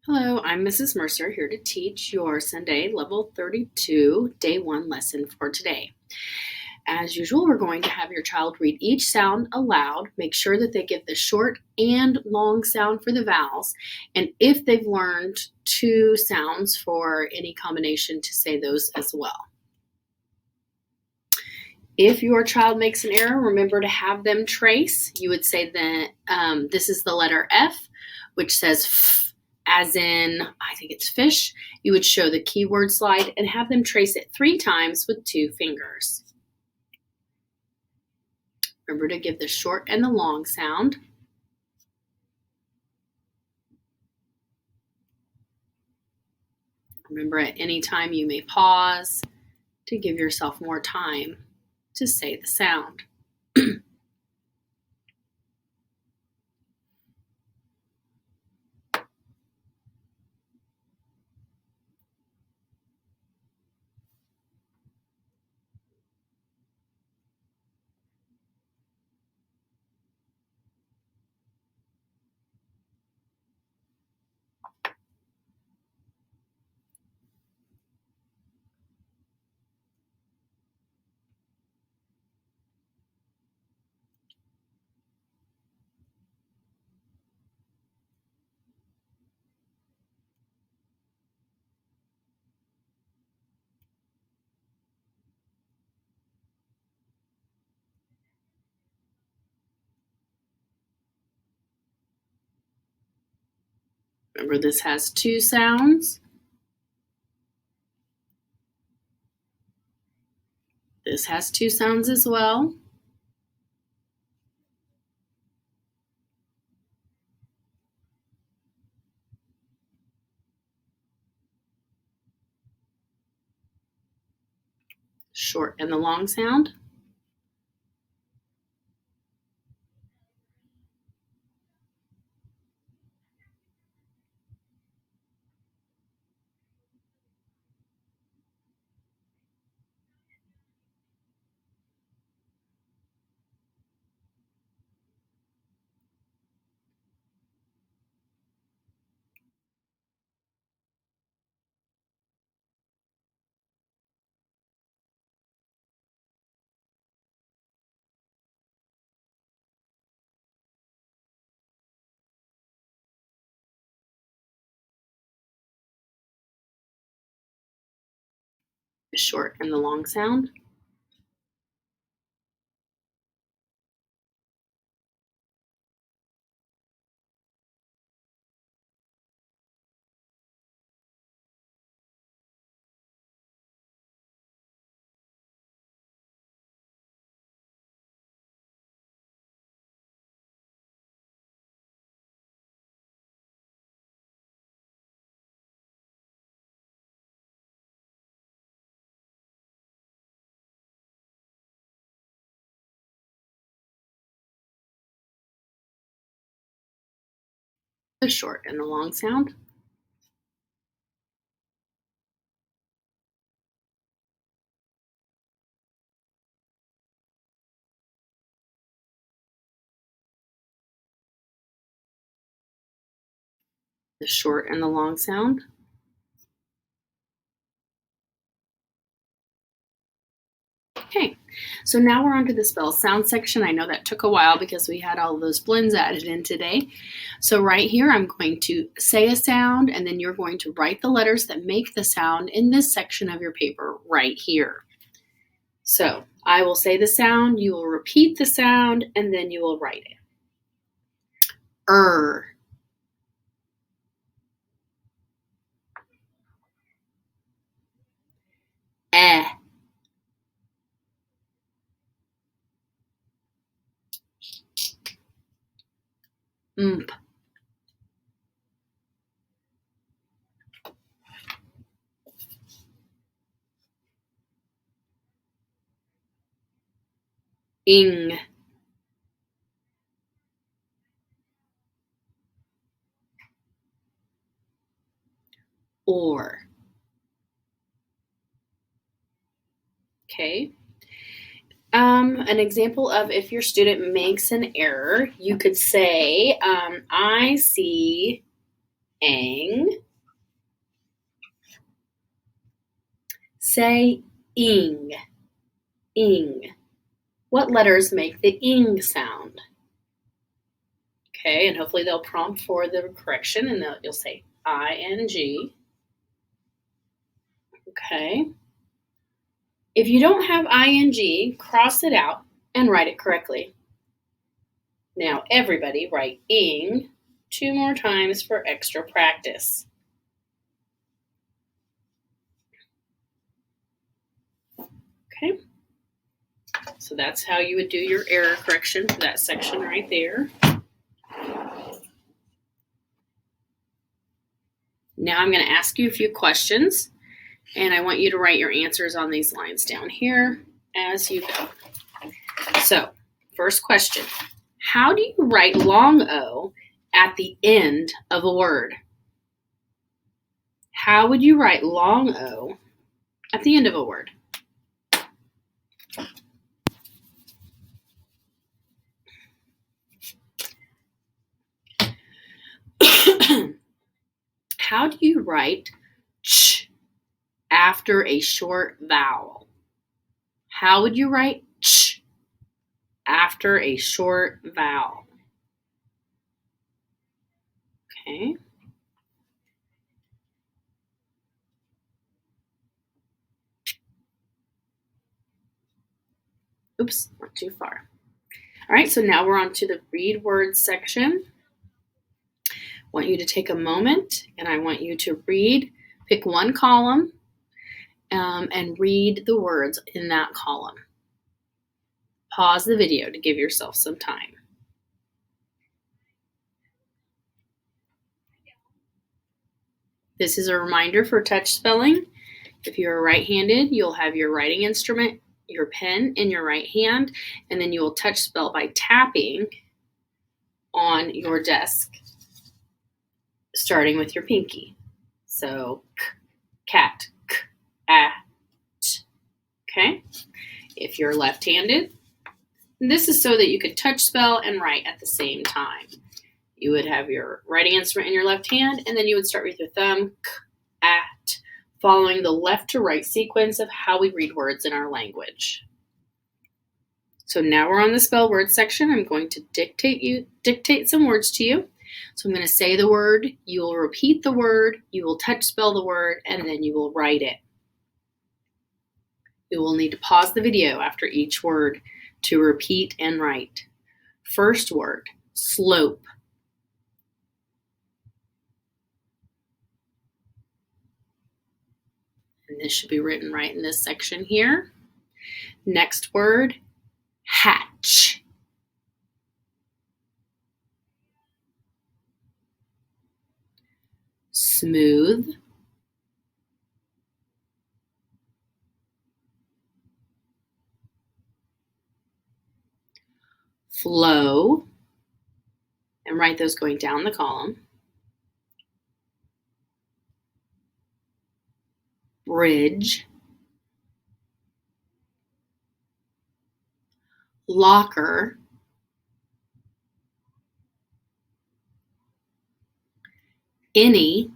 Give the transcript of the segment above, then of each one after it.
Hello, I'm Mrs. Mercer here to teach your Sunday Level 32 Day 1 lesson for today. As usual, we're going to have your child read each sound aloud. Make sure that they give the short and long sound for the vowels, and if they've learned two sounds for any combination, to say those as well. If your child makes an error, remember to have them trace. You would say that this is the letter F, which says F, as in, I think it's fish. You would show the keyword slide and have them trace it 3 times with 2 fingers. Remember to give the short and the long sound. Remember, at any time you may pause to give yourself more time to say the sound. Remember, this has 2 sounds. This has 2 sounds as well. Short and the long sound. The short and the long sound. The short and the long sound. The short and the long sound. Okay, so now we're on to the spell sound section. I know that took a while because we had all those blends added in today. So right here, I'm going to say a sound, and then you're going to write the letters that make the sound in this section of your paper right here. So I will say the sound, you will repeat the sound, and then you will write it. Eh, mp, ing, or. Okay. An example of if your student makes an error, you could say, I see ang. Say ing, ing. What letters make the ing sound? Okay, and hopefully they'll prompt for the correction, and you'll say ing. Okay. If you don't have ing, cross it out and write it correctly. Now, everybody write ing 2 more times for extra practice. Okay. So that's how you would do your error correction for that section right there. Now I'm going to ask you a few questions, and I want you to write your answers on these lines down here as you go. So, first question. How do you write long O at the end of a word? How would you write long O at the end of a word? How do you write ch after a short vowel? How would you write ch after a short vowel? Okay. Oops, not too far. All right, so now we're on to the read words section. I want you to take a moment, and I want you to pick one column, and read the words in that column. Pause the video to give yourself some time. This is a reminder for touch spelling. If you're right-handed, you'll have your writing instrument, your pen in your right hand, and then you will touch spell by tapping on your desk, starting with your pinky. So, cat, at. Okay? If you're left-handed, this is so that you could touch spell and write at the same time. You would have your writing instrument in your left hand, and then you would start with your thumb, at, following the left to right sequence of how we read words in our language. So now we're on the spell word section. I'm going to dictate some words to you. So I'm going to say the word, you will repeat the word, you will touch spell the word, and then you will write it. You will need to pause the video after each word to repeat and write. First word, slope. And this should be written right in this section here. Next word, hatch. Smooth. Flow. And write those going down the column. Bridge. Locker. Any.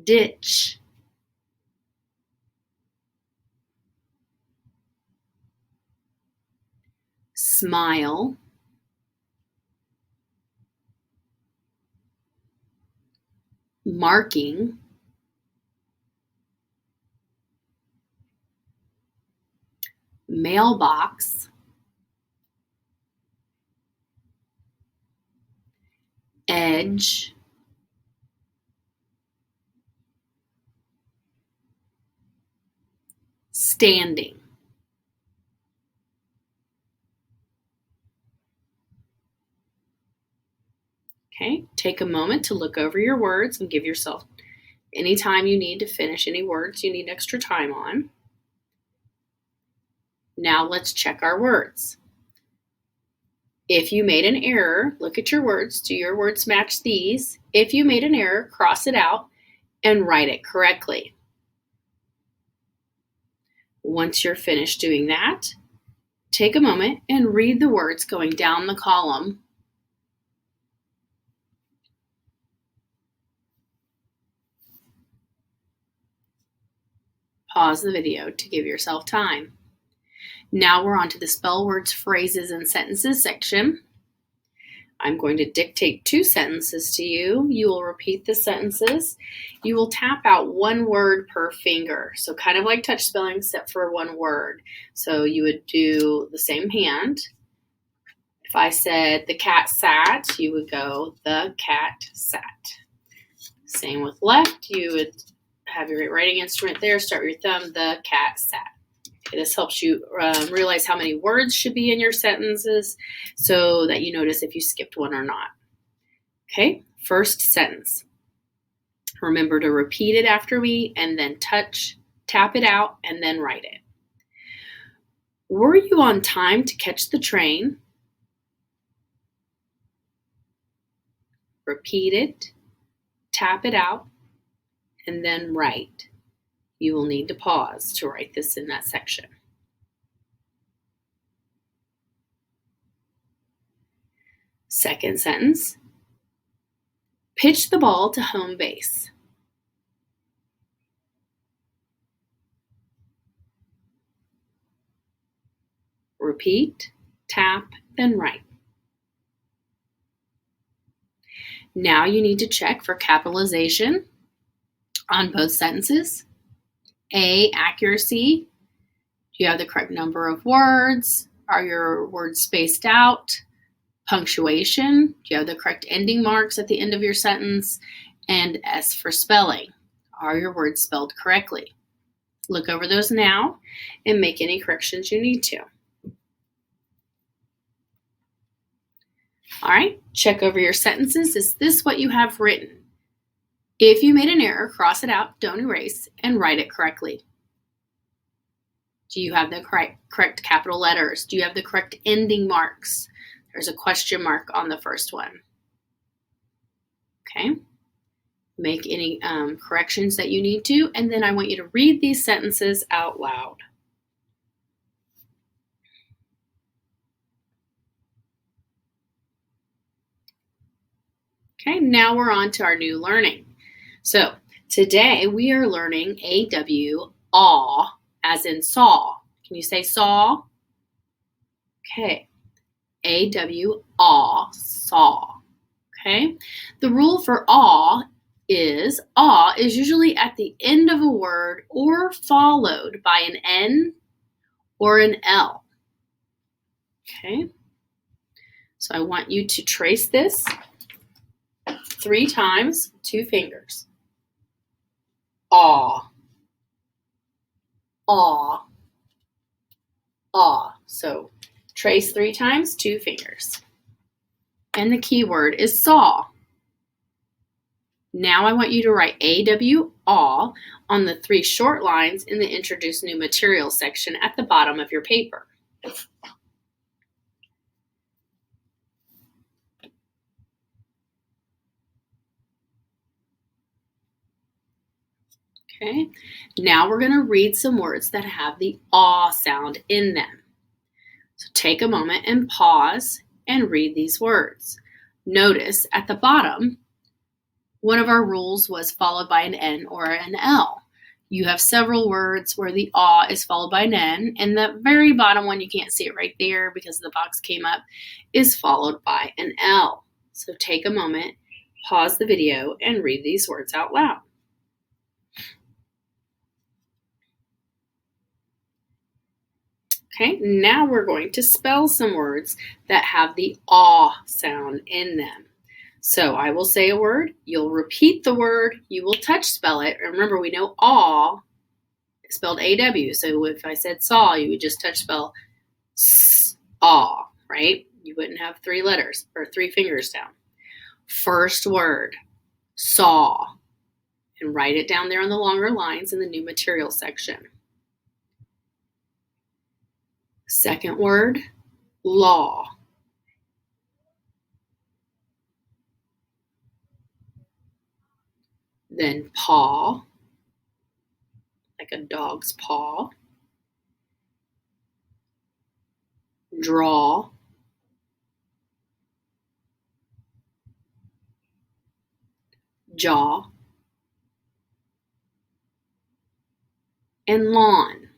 Ditch. Smile. Marking. Mailbox. Edge. Standing. Okay, take a moment to look over your words and give yourself any time you need to finish any words you need extra time on. Now let's check our words. If you made an error, look at your words. Do your words match these? If you made an error, cross it out and write it correctly. Once you're finished doing that, Take a moment and read the words going down the column. Pause the video to give yourself time. Now we're on to the spell words, phrases, and sentences section. I'm going to dictate 2 sentences to you. You will repeat the sentences. You will tap out 1 word per finger. So kind of like touch spelling, except for 1 word. So you would do the same hand. If I said the cat sat, you would go the cat sat. Same with left. You would have your writing instrument there. Start with your thumb, the cat sat. Okay, this helps you realize how many words should be in your sentences so that you notice if you skipped one or not. Okay, first sentence. Remember to repeat it after me and then tap it out, and then write it. Were you on time to catch the train? Repeat it, tap it out, and then write. You will need to pause to write this in that section. Second sentence. Pitch the ball to home base. Repeat, tap, then write. Now you need to check for capitalization on both sentences. A, accuracy. Do you have the correct number of words? Are your words spaced out? Punctuation. Do you have the correct ending marks at the end of your sentence? And S for spelling. Are your words spelled correctly? Look over those now and make any corrections you need to. All right, check over your sentences. Is this what you have written? If you made an error, cross it out, don't erase, and write it correctly. Do you have the correct capital letters? Do you have the correct ending marks? There's a question mark on the first one. Okay, make any corrections that you need to, and then I want you to read these sentences out loud. Okay, now we're on to our new learning. So today we are learning AW, aw, as in saw. Can you say saw? Okay, AW, aw, saw. Okay, the rule for aw is usually at the end of a word or followed by an N or an L. Okay, so I want you to trace this 3 times, 2 fingers. Aw, aw, aw. So trace 3 times, 2 fingers. And the key word is saw. Now I want you to write AW, aw, on the 3 short lines in the Introduce New Materials section at the bottom of your paper. Okay, now we're going to read some words that have the aw sound in them. So take a moment and pause and read these words. Notice at the bottom, one of our rules was followed by an N or an L. You have several words where the aw is followed by an N, and the very bottom one, you can't see it right there because the box came up, is followed by an L. So take a moment, pause the video, and read these words out loud. Okay, now we're going to spell some words that have the aw sound in them. So I will say a word, you'll repeat the word, you will touch spell it. Remember, we know aw is spelled AW. So if I said saw, you would just touch spell aw, right? You wouldn't have 3 letters or 3 fingers down. First word, saw, and write it down there on the longer lines in the new material section. Second word, law. Then paw, like a dog's paw. draw, jaw, and lawn.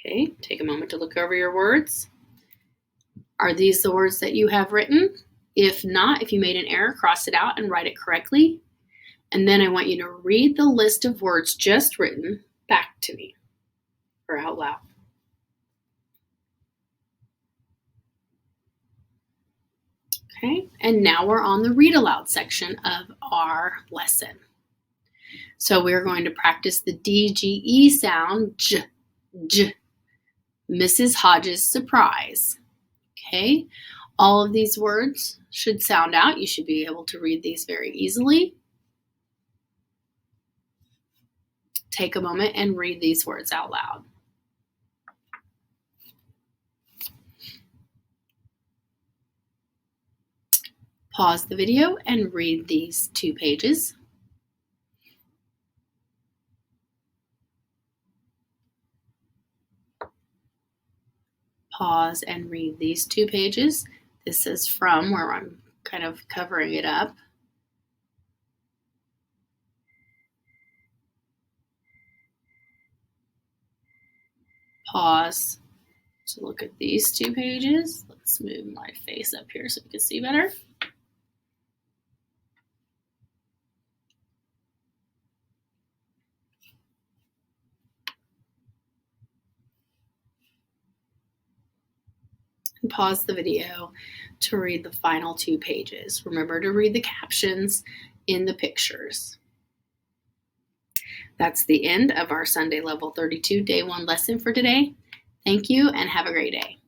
Okay, take a moment to look over your words. Are these the words that you have written? If not, if you made an error, cross it out and write it correctly. And then I want you to read the list of words just written back to me or out loud. Okay, and now we're on the read aloud section of our lesson. So we're going to practice the DGE sound, J, J, Mrs. Hodges' surprise. Okay, all of these words should sound out. You should be able to read these very easily. Take a moment and read these words out loud. Pause the video and read these 2 pages. Pause and read these 2 pages. This is from where I'm kind of covering it up. Pause to look at these 2 pages. Let's move my face up here so you can see better. And pause the video to read the final 2 pages. Remember to read the captions in the pictures. That's the end of our Sonday Level 32 Day 1 lesson for today. Thank you and have a great day.